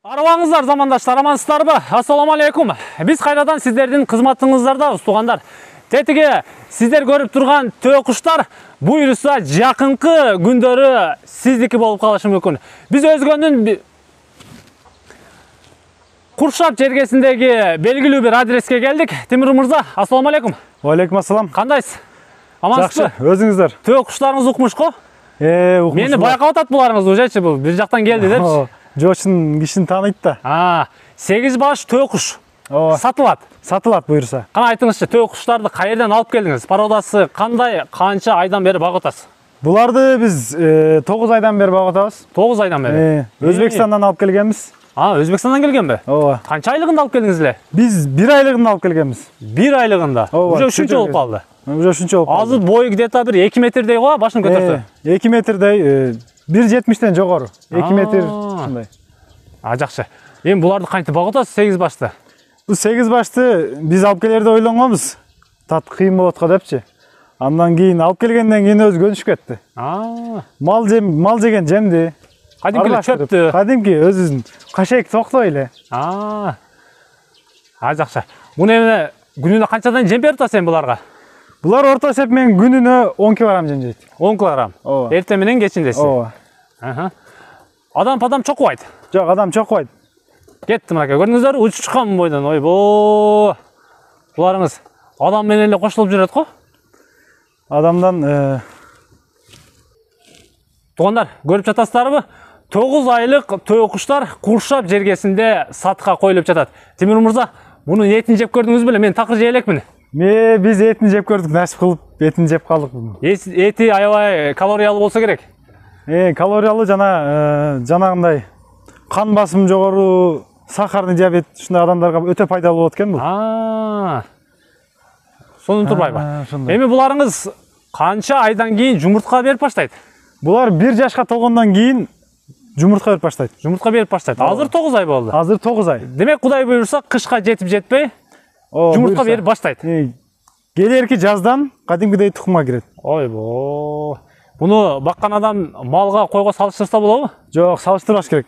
Арбаңыздар, замандаштар, амансыздарбы? Ассаламу алейкум. Биз кайрадан сиздердин кызматыңыздардабыз, туугандар. Тетиге сиздер көрүп турган төө куштар буюрса жакынкы күндөрү сиздики болуп калышы мүмкүн. Биз Өзгөнүн Куршап жергесиндеги белгилүү бир адреске келдик. Тимур мырза, ассаламу алейкум. Алейкум ассалам. Кандайсыз? Амансызбы? Жакшы, өзүңүздөр? Төө куштарыңыз укмуш го? Укмуш. Мени байкап атат буларыңыз, ужечи бул бир жактан келди депчи. Жошун кишини тааныйт да. 8 баш төө куш. Сатылат. Сатылат буюрса. Кана айтыңызчы, төө куштарды кайерден алып келдиңиз? Породасы кандай, канча айдан бери багып атасыз? Буларды биз 9 айдан бери багып атабыз. 9 айдан бери. Өзбекстандан алып келгенбиз. Өзбекстандан келгенби? Ооба. Канча айлыгында алып келдиңиз эле? Биз 1 айлыгында алып келгенбиз. 1 айлыгында. Уже ушунча болуп калды. Уже ушунча болуп калды. Азыр бою где-то бир 2 метрдей го, башын көтөрсө. 2 метрдей, 1.70ден жогору. 2 метр ушундай. Жакшы. Эми буларды кантип багып атасыз 8 башты? Бул 8 башты биз алып келерде ойлонгонбуз. Тат кыйын болот го депчи. Андан кийин алып келгенден кийин өзү көнүшүп кетти. Мал жеген жемди. Кадимки чөптү. Кадимки өзүнүн кашек токтой эле. Жакшы. Муну эми күнүнө канчадан жем берип атасыз эми буларга? Булар орто эсеп менен күнүнө 10 кг жем жейт. 10 кг. Ооба. Эртең менен кечиндеси. Ооба. Адам чокубайт. Жок, адам чокубайт. Кетти мынака. Көрдүңүздөр, учуп чыккан бойдон. Ойбо. Буларыңыз адам менен эле кошулуп жүрөт го? Адамдан Туугандар, көрүп жатасыздарбы? 9 айлык төө куштар Куршап жергесинде сатка коюлуп жатат. Тимур мырза, муну этин жеп көрдүңүз беле? Мен такыр жей элекмин. Биз этин жеп көрдүк, насип кылып этин жеп калдык. Эти аябай калориялуу болсо керек. Калориялуу жана жанагындай кан басым жогору, сахарный диабет ушундай адамдарга өтө пайдалуу болот экен бул. Сонун турбайбы? Эми буларыңыз канча айдан кийин жумуртка берип баштайт? Булар 1 жашка толгондон кийин жумуртка берип баштайт. Жумуртка берип баштайт. Азыр 9 ай болду. Азыр 9 ай. Демек, Кудай буйрса, кышка жетип жетпей жумуртка берип баштайт. Келерки жаздан кадимкидей тукумга кирет. Ойбо. Буну баккан адам малга, койго салыштырса болобу? Жок, салыштырбаш керек.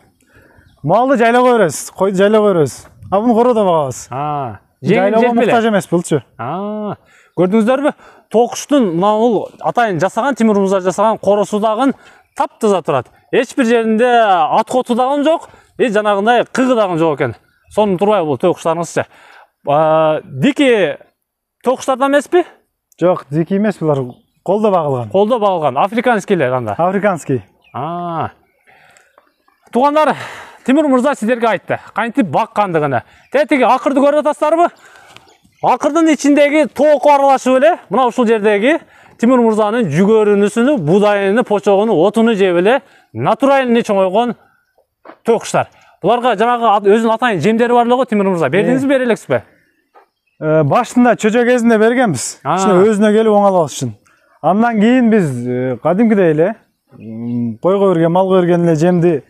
Малды жайлоого беребиз, койду жайлоого беребиз. Буну короодо багабыз. Жайлоого муктаж эмес булчу. Көрдүңүздөрбү? Токуштун мына атайын жасаган, Тимур мырза жасаган коросу дагы таптаза турат. Эч бир жеринде ат коту дагы жок, жанагындай кыгы дагы жок экен. Сонун турбайбы бул төө куштарыңызчы? Дики төө куштардан эмеспи? Жок, дики эмес, булар колдо багылган. Колдо багылган, африканскийлер кандай? Африканский. Туугандар, Тимур мырза сиздерге айтты, кантип баккандыгын. Тетиги акырды көрүп атасыздарбы? Акырдын ичиндеги тоок аралашып эле, мына ушул жердеги Тимур мырзанын жүгөрүнүсүнү, будайыны, почогуну, отуну жеп эле натуральный чоңойгон төө куштар. Буларга жанагы өзүнүн атайын жемдери бар эле го, Тимур мырза. Бердиңизби, бере элексизби? Башында чөжө кезинде бергенбиз. Ушуну өзүнө келип оңалабыз үчүн. Андан кийин биз кадимкидей эле койго берген, малга берген эле жемди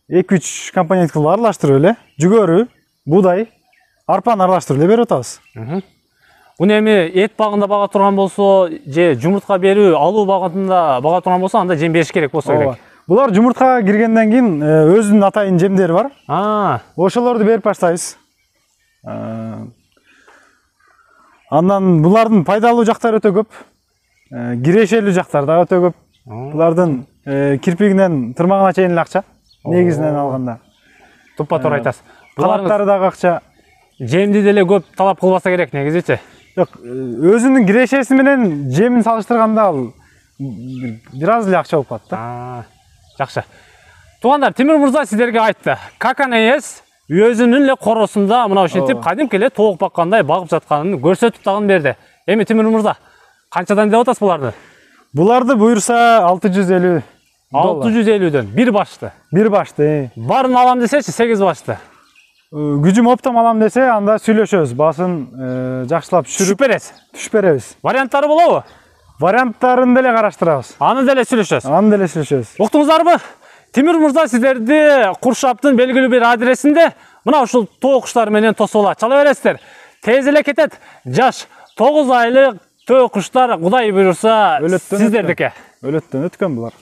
2-3 компонент кылып аралаштырып эле, жүгөрү, будай, арпаны аралаштырып эле берип атабыз. Буну эми эт багында бага турган болсо, же жумуртка берүү, алуу багында бага турган болсо, анда жем бериш керек болсо керек. Булар жумуртка киргенден кийин өзүнүн атайын жемдери бар. Ошолорду берип баштайбыз. Андан булардын пайдалуу жактары өтө көп. Кирешелүү жактары да өтө көп. Булардын кирпигинен тырмагына чейин эле акча, негизинен алганда. Тупа туура айтасыз. Канаттары дагы акча. Жемди деле көп талап кылбаса керек, негизичи. Жок, өзүнүн кирешеси менен жемин салыштырганда ал бир аз эле акча болуп калат да. Жакшы. Туугандар, Тимур мырза сиздерге айтты. Каканес өзүнүн эле коросунда мына ушинтип кадимки эле тоок баккандай багып жатканын көрсөтүп дагы берди. Эми Тимур мырза, канчадан деп атасыз буларды? Буларды буйрса 650. 650дөн 1 башты. 1 башты. Барын алам десечи 8 башты. Күчүм оптом алам десе, анда сүйлөшөбүз. Басын жакшылап түшүп беребиз. Варианттары болобу? Варианттарын деле караштырабыз. Аны деле сүйлөшөбүз. Уктуңуздарбы? Тимур мырза сиздерди Куршаптын белгилүү бир адресинде мына ушул тоо куштары менен тосуп алат. Чала бересиздер. Тез эле кетет. Жаш 9 айлык төө куштар Кудай буйрса сиздердики. Өлөттөн өткөн булар.